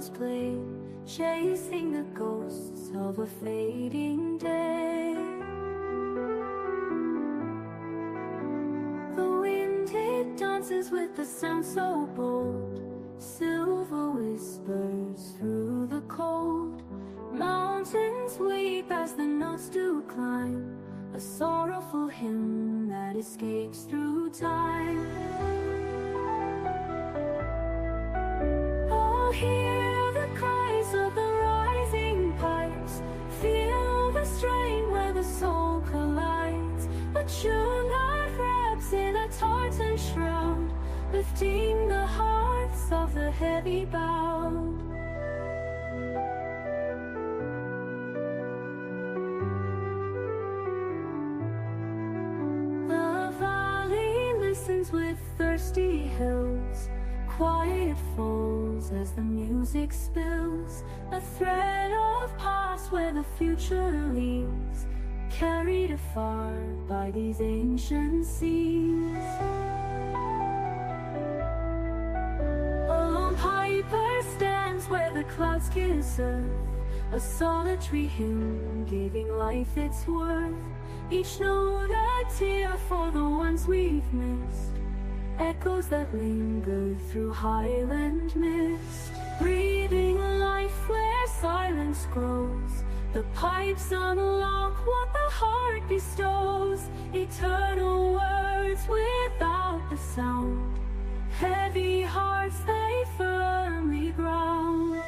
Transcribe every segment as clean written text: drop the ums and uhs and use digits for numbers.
once played, chasing the ghosts of a fading day. The wind, it dances with the sound so bold, silver whispers through the cold. Mountains weep as the notes do climb, a sorrowful hymn that escapes through time. Oh, hear the cries of the rising pipes, feel the strain where the soul collides. A tune that wraps in a tartan shroud, lifting the hearts of the heavy bowed. With thirsty hills, quiet falls as the music spills, a thread of past where the future leads, carried afar by these ancient seas. A lone piper stands where the clouds kiss earth, a solitary hymn giving life its worth. Each note a tear for the ones we've missed, echoes that linger through highland mist. Breathing life where silence grows, the pipes unlock what the heart bestows. Eternal words without the sound, heavy hearts they firmly ground.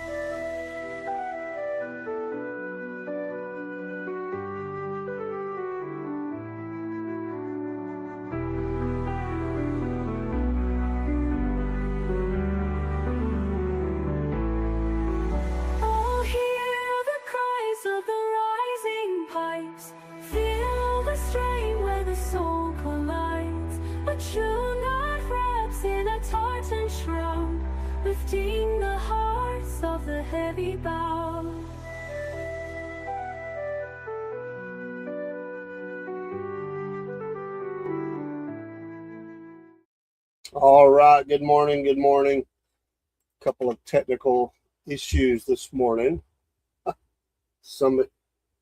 Tune that wraps in a tartan shroud, lifting the hearts of the heavy bowed. All right, good morning, good morning. Couple of technical issues this morning. Some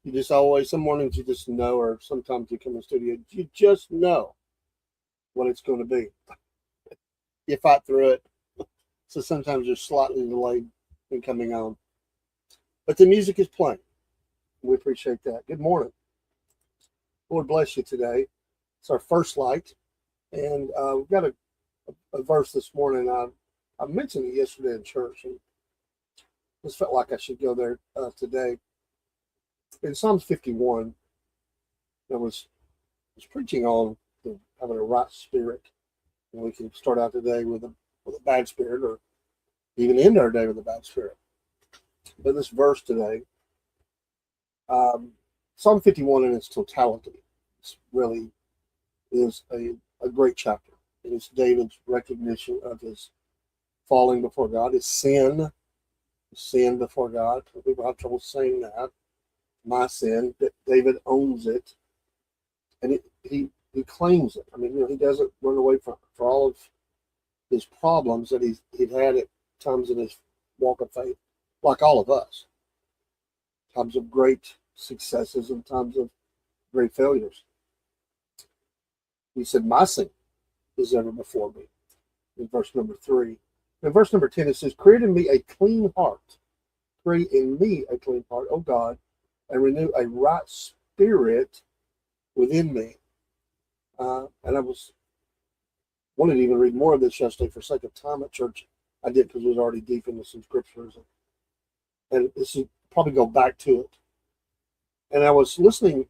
mornings you just know, or sometimes you come in the studio, you just know what it's going to be. You fight through it. So sometimes you're slightly delayed in coming on. But the music is playing. We appreciate that. Good morning. Lord bless you today. It's our first light. And we've got a verse this morning. I mentioned it yesterday in church, and just felt like I should go there today. In Psalms 51, I was preaching on having a right spirit, and we can start out today with a bad spirit, or even end our day with a bad spirit. But this verse today, Psalm 51 in its totality, really is a great chapter. It is David's recognition of his falling before God, his sin before God. People have trouble saying that. My sin, that David owns it, and he claims it. I mean, he doesn't run away from it. For all of his problems that he'd had at times in his walk of faith, like all of us. Times of great successes and times of great failures. He said, my sin is ever before me, in verse number 3. In verse number 10, it says, create in me a clean heart. Create in me a clean heart, O God, and renew a right spirit within me. And I wanted to even read more of this yesterday for sake of time at church. I did, because it was already deep into some scriptures. And this is probably go back to it. And I was listening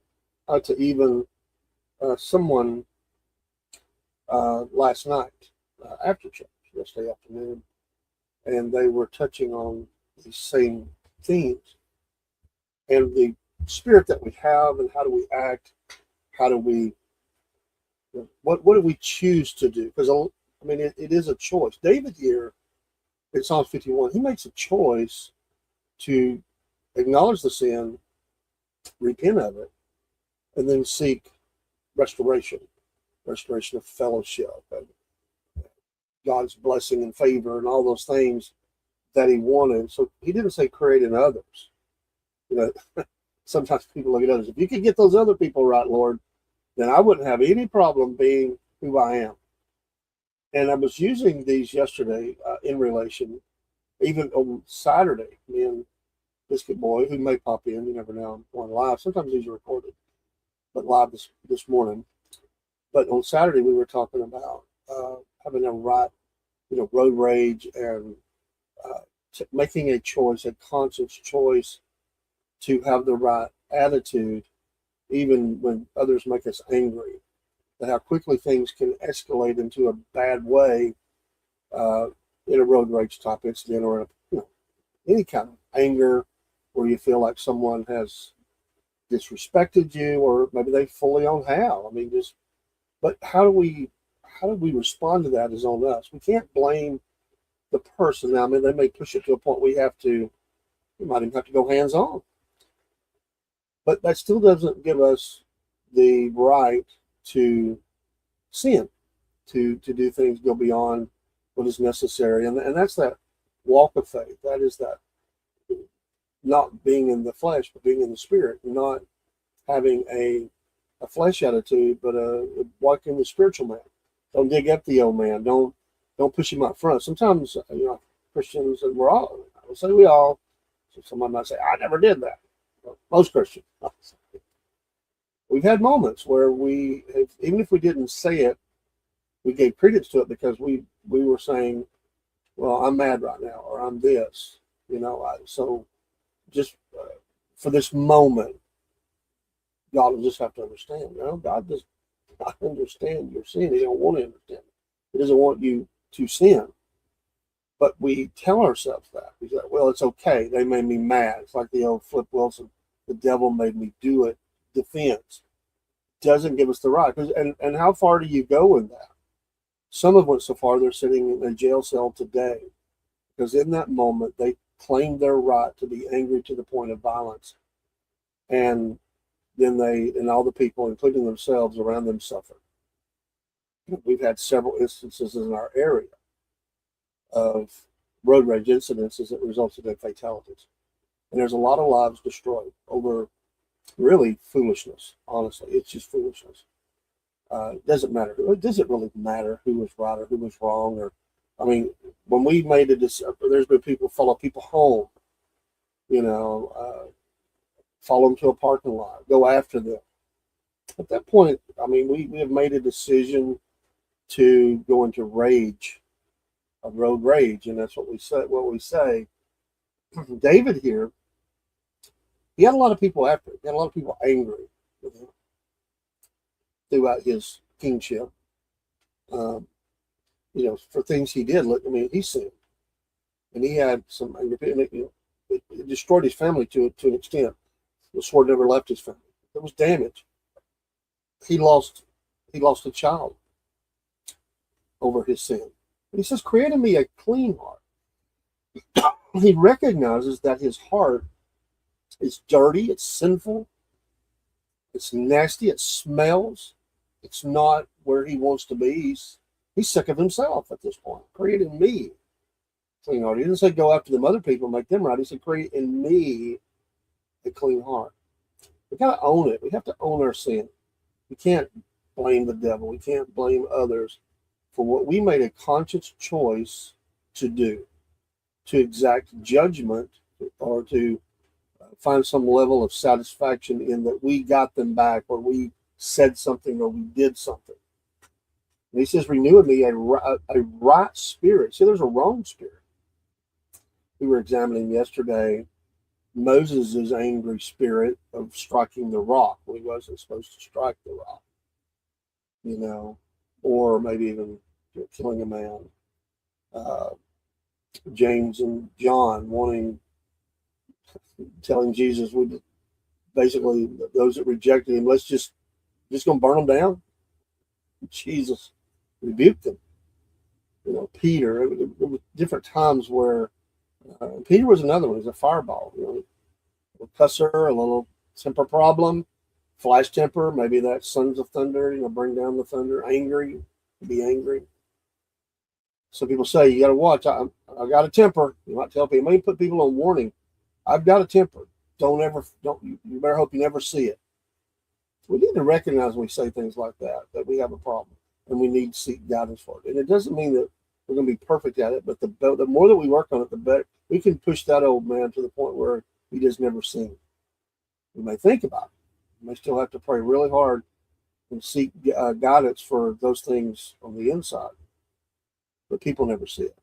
to even someone last night after church, yesterday afternoon, and they were touching on these same themes and the spirit that we have, and how do we act, how do we, what do we choose to do? Because I mean, it is a choice. David here in Psalm 51, he makes a choice to acknowledge the sin, repent of it, and then seek restoration of fellowship, and God's blessing and favor and all those things that he wanted. So he didn't say create in others. You know, sometimes people look at others. If you could get those other people right, Lord, then I wouldn't have any problem being who I am. And I was using these yesterday in relation, even on Saturday, me and Biscuit Boy, who may pop in, you never know, on live. Sometimes these are recorded, but live this morning. But on Saturday, we were talking about having a right, road rage and making a choice, a conscious choice to have the right attitude, even when others make us angry. And how quickly things can escalate into a bad way in a road rage type incident, or any kind of anger where you feel like someone has disrespected you, or maybe they fully on how. I mean, but how do we respond to that is on us. We can't blame the person. Now, I mean, they may push it to a point we might even have to go hands on. But that still doesn't give us the right to sin, to do things, go beyond what is necessary. And that's that walk of faith. That is that not being in the flesh, but being in the spirit, not having a flesh attitude, but walking the spiritual man. Don't dig up the old man. Don't push him up front. Sometimes, Christians, and I will say we all, so someone might say, I never did that. Well, most Christians. We've had moments where even if we didn't say it, we gave credence to it because we were saying, well, I'm mad right now, or I'm this, so just for this moment, God will just have to understand. God does not understand your sin. He don't want to understand it. He doesn't want you to sin. But we tell ourselves that. We say, well, it's okay. They made me mad. It's like the old Flip Wilson, the devil made me do it defense. Doesn't give us the right. And how far do you go in that? Some have went so far they're sitting in a jail cell today because in that moment they claimed their right to be angry to the point of violence. And then and all the people, including themselves around them, suffer. We've had several instances in our area of road rage incidences that resulted in fatalities. And there's a lot of lives destroyed over really foolishness. Honestly, it's just foolishness. It doesn't matter. It doesn't really matter who was right or who was wrong. When we made a decision, there's been people follow people home, follow them to a parking lot, go after them. At that point, we have made a decision to go into rage, a road rage, and that's what we say. David here, he had a lot of people after him. He had a lot of people angry with him throughout his kingship. For things he did. He sinned, and he had some anger. It destroyed his family to an extent. The sword never left his family. There was damage. He lost a child over his sin. And he says, create in me a clean heart. He recognizes that his heart is dirty, it's sinful, it's nasty, it smells. It's not where he wants to be. He's sick of himself at this point. Create in me a clean heart. He didn't say go after them other people and make them right. He said create in me a clean heart. We got to own it. We have to own our sin. We can't blame the devil. We can't blame others for what we made a conscious choice to do, to exact judgment or to find some level of satisfaction in that we got them back, or we said something, or we did something. And he says, renew in me a right spirit. See, there's a wrong spirit. We were examining yesterday Moses' angry spirit of striking the rock when he wasn't supposed to strike the rock, or maybe even killing a man. James and John telling Jesus, basically those that rejected him, let's just gonna burn them down. Jesus rebuked them. Peter, there were different times where Peter was another one. He was a fireball, a cusser, a little temper problem, flash temper, maybe that sons of thunder, bring down the thunder, angry, be angry. Some people say you got to watch. I got a temper. You might tell people. You may put people on warning. I've got a temper. Don't. You better hope you never see it. We need to recognize when we say things like that we have a problem and we need to seek guidance for it. And it doesn't mean that we're going to be perfect at it, but the more that we work on it, the better we can push that old man to the point where he just never seen it. We may think about it. We may still have to pray really hard and seek guidance for those things on the inside, but people never see it.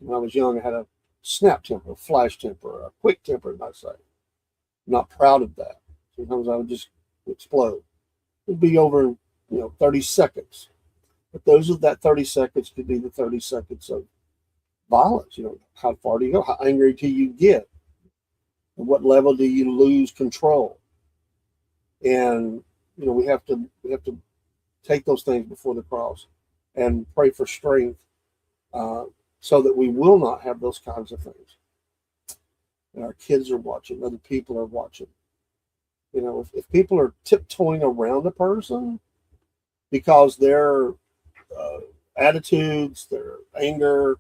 When I was young, I had a snap temper, a flash temper, a quick temper, I might say. I'm not proud of that. Sometimes I would just explode. It'd be over in 30 seconds. But that 30 seconds could be the 30 seconds of violence. How far do you go? How angry do you get? At what level do you lose control? And we have to take those things before the cross and pray for strength so that we will not have those kinds of things. And our kids are watching, other people are watching. If people are tiptoeing around a person because their attitudes, their anger,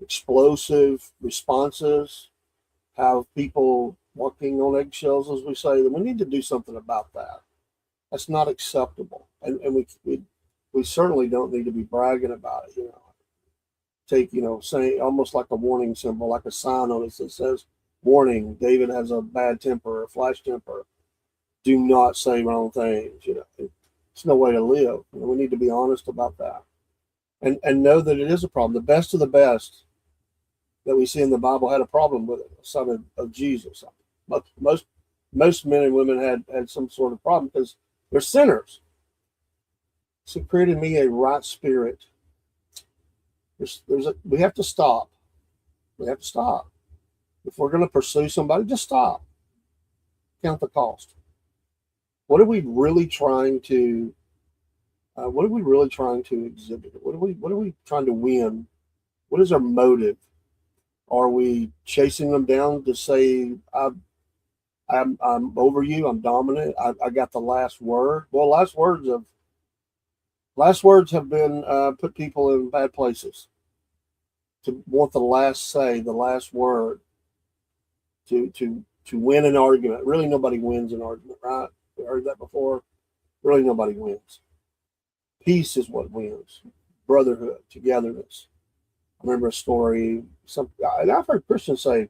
explosive responses have people walking on eggshells, as we say, then we need to do something about that. That's not acceptable, and we certainly don't need to be bragging about it. Take saying almost like a warning symbol, like a sign on it that says, "Warning: David has a bad temper, a flash temper. Do not say wrong things." It's no way to live. We need to be honest about that, and know that it is a problem. The best of the best that we see in the Bible had a problem with it. The son of Jesus. Most men and women had some sort of problem because they're sinners. So it created me a right spirit. We have to stop. We have to stop. If we're going to pursue somebody, just stop. Count the cost. What are we really trying to? What are we really trying to exhibit? What are we trying to win? What is our motive? Are we chasing them down to say I'm over you? I'm dominant. I got the last word. Well, last words have been put people in bad places. To want the last say, the last word, to win an argument. Really, nobody wins an argument, right? We heard that before. Really, nobody wins. Peace is what wins. Brotherhood, togetherness. I remember a story. I've heard Christians say,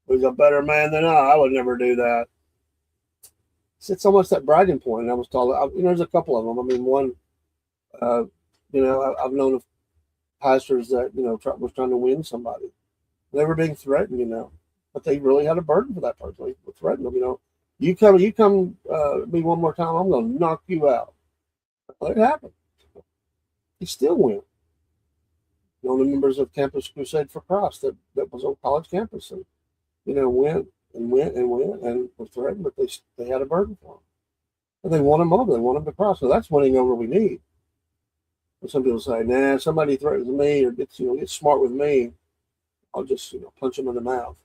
"He's a better man than I would never do that." It's almost that bragging point. And I was told, there's a couple of them. I mean, one, I've known of pastors that was trying to win somebody. They were being threatened, but they really had a burden for that person. They threatened them, You come me one more time, I'm going to knock you out. Well, it happened. He still went. The members of Campus Crusade for Christ that was on college campus and, went and were threatened, but they had a burden for them. And they won them over. They won them to cross. So that's winning over we need. And some people say, nah, somebody threatens me or gets smart with me, I'll just, punch them in the mouth.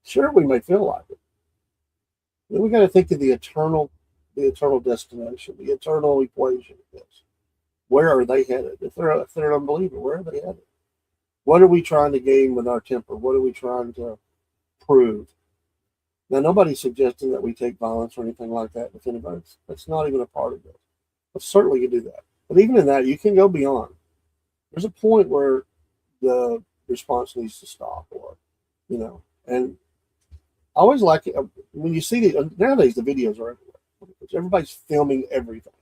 Sure, we may feel like it. Then we got to think of the eternal destination, the eternal equation of this. Where are they headed? If they're an unbeliever, where are they headed? What are we trying to gain with our temper? What are we trying to prove? Now, nobody's suggesting that we take violence or anything like that with anybody. That's not even a part of it. But certainly you do that. But even in that, you can go beyond. There's a point where the response needs to stop, and I always like it when you see nowadays the videos are everywhere. Everybody's filming everything.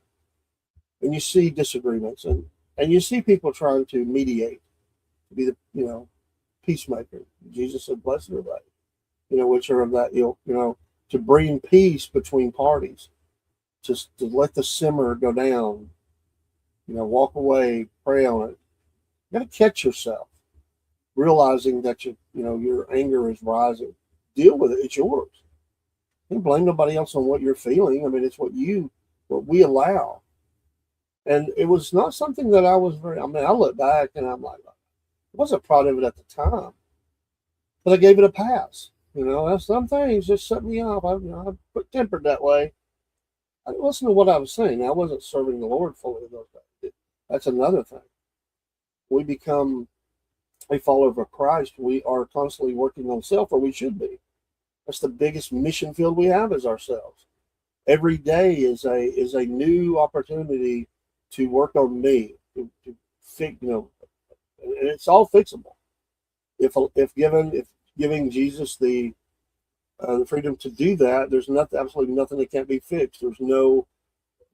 And you see disagreements and you see people trying to mediate, to be the peacemaker. Jesus said, "Blessed are they, which are of that ilk," to bring peace between parties, just to let the simmer go down, walk away, pray on it. You got to catch yourself, realizing that your anger is rising. Deal with it. It's yours. You can't blame nobody else on what you're feeling. I mean, it's what we allow. And it was not something that I was I look back and I'm like, I wasn't proud of it at the time, but I gave it a pass. Some things just set me off. I put tempered that way. I didn't listen to what I was saying. I wasn't serving the Lord fully those days. That's another thing. we become a follower of Christ, we are constantly working on self, or we should be. That's the biggest mission field we have, is ourselves. Every day is a new opportunity to work on me, to fix, and it's all fixable. If giving Jesus the freedom to do that, there's absolutely nothing that can't be fixed. There's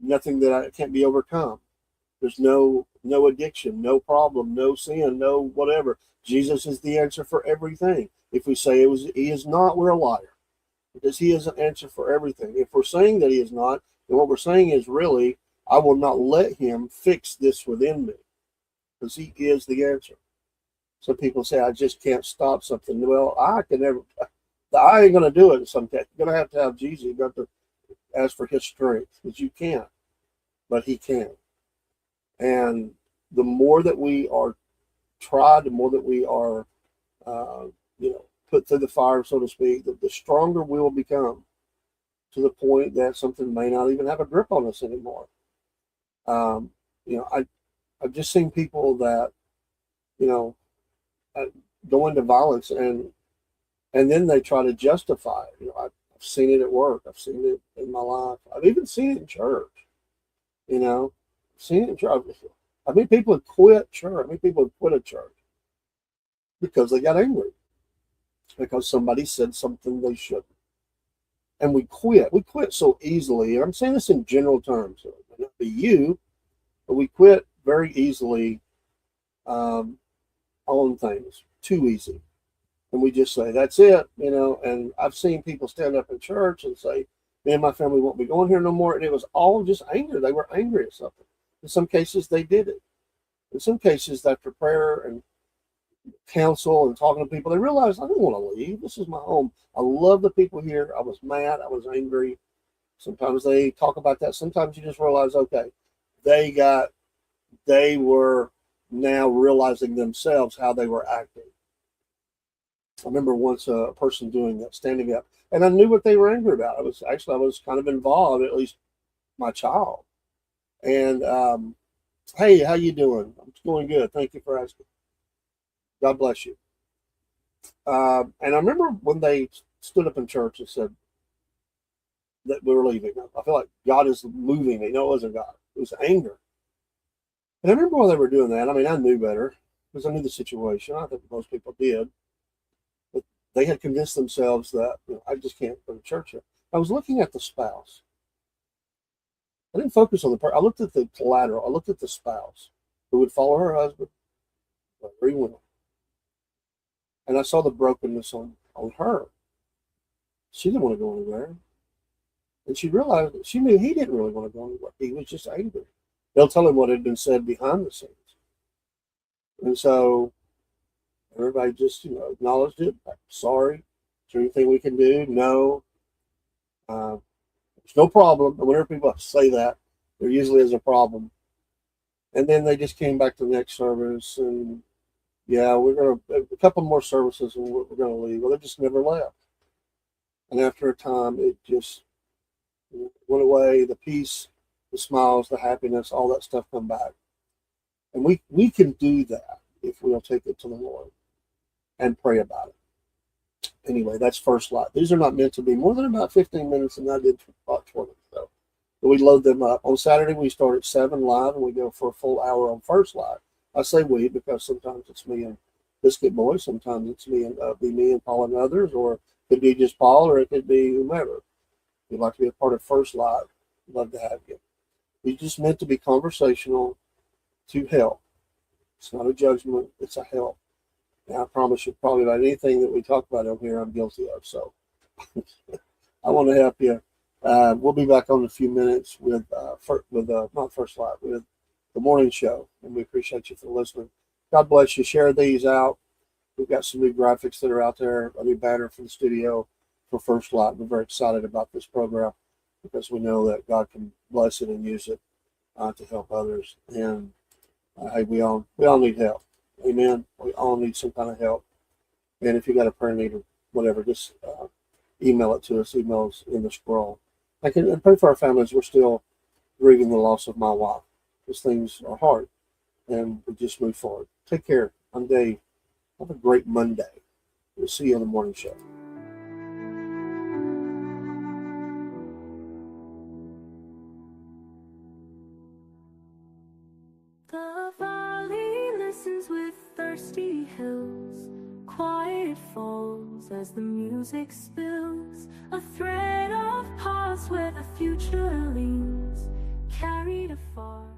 nothing that can't be overcome. There's no addiction, no problem, no sin, no whatever. Jesus is the answer for everything. If we say he is not, we're a liar, because he is an answer for everything. If we're saying that he is not, then what we're saying is, really, I will not let him fix this within me, because he is the answer. Some people say, I just can't stop something. Well, I ain't going to do it in some case. You're going to have Jesus. You've got to ask for his strength, because you can't, but he can. And the more that we are tried, the more that we are, put through the fire, so to speak, the stronger we will become, to the point that something may not even have a grip on us anymore. I've just seen people that, go into violence, and then they try to justify it. I've seen it at work. I've seen it in my life. I've even seen it in church. Seen it in church. I mean, people would quit church. I mean, people would quit a church because they got angry, because somebody said something they shouldn't. And we quit. We quit so easily. And I'm saying this in general terms. So it may not be you, but we quit very easily on things. Too easy. And we just say, that's it, And I've seen people stand up in church and say, me and my family won't be going here no more. And it was all just anger. They were angry at something. In some cases, they did it. In some cases, after prayer and counsel and talking to people, they realized, I don't want to leave. This is my home. I love the people here. I was mad. I was angry. Sometimes they talk about that. Sometimes you just realize, okay, they were now realizing themselves how they were acting. I remember once a person doing that, standing up, and I knew what they were angry about. I was kind of involved, at least my child. And hey, how you doing? I'm doing good. Thank you for asking. God bless you. And I remember when they stood up in church and said that we were leaving. I feel like God is moving me. No, it wasn't God. It was anger. And I remember when they were doing that. I mean, I knew better because I knew the situation. I think most people did. But they had convinced themselves that I just can't go to church here. I was looking at the spouse. I didn't focus on the part. I looked at the collateral. I looked at the spouse who would follow her husband wherever he went. And I saw the brokenness on her. She didn't want to go anywhere. And she realized that she knew he didn't really want to go anywhere. He was just angry. They'll tell him what had been said behind the scenes. And so everybody just, acknowledged it. Sorry. Is there anything we can do? No. There's no problem. And whenever people say that, there usually is a problem. And then they just came back to the next service, and we're going to, a couple more services, and we're going to leave. Well, they just never left. And after a time, it just went away. The peace, the smiles, the happiness, all that stuff come back. And we can do that if we'll take it to the Lord and pray about it. Anyway, that's First Light. These are not meant to be more than about 15 minutes, and I did about 20. So we load them up. On Saturday, we start at 7 live, and we go for a full hour on First Light. I say we because sometimes it's me and Biscuit Boy. Sometimes it's me and me and Paul and others, or it could be just Paul, or it could be whomever. If you'd like to be a part of First Light, I'd love to have you. It's just meant to be conversational to help. It's not a judgment. It's a help. And I promise you, probably about anything that we talk about over here, I'm guilty of. So I want to help you. We'll be back on in a few minutes with not First Light, with the morning show. And we appreciate you for listening. God bless you. Share these out. We've got some new graphics that are out there, a new banner for the studio for First Light. We're very excited about this program because we know that God can bless it and use it to help others. And hey, we all need help. Amen. We all need some kind of help. And if you got a prayer need or whatever, just email it to us. Emails in the scroll. And pray for our families. We're still grieving the loss of my wife. These things are hard. and we just move forward. Take care. I'm Dave. Have a great Monday. We'll see you on the morning show. The valley listens with thirsty hills. Quiet falls as the music spills. A thread of past where the future leans, carried afar.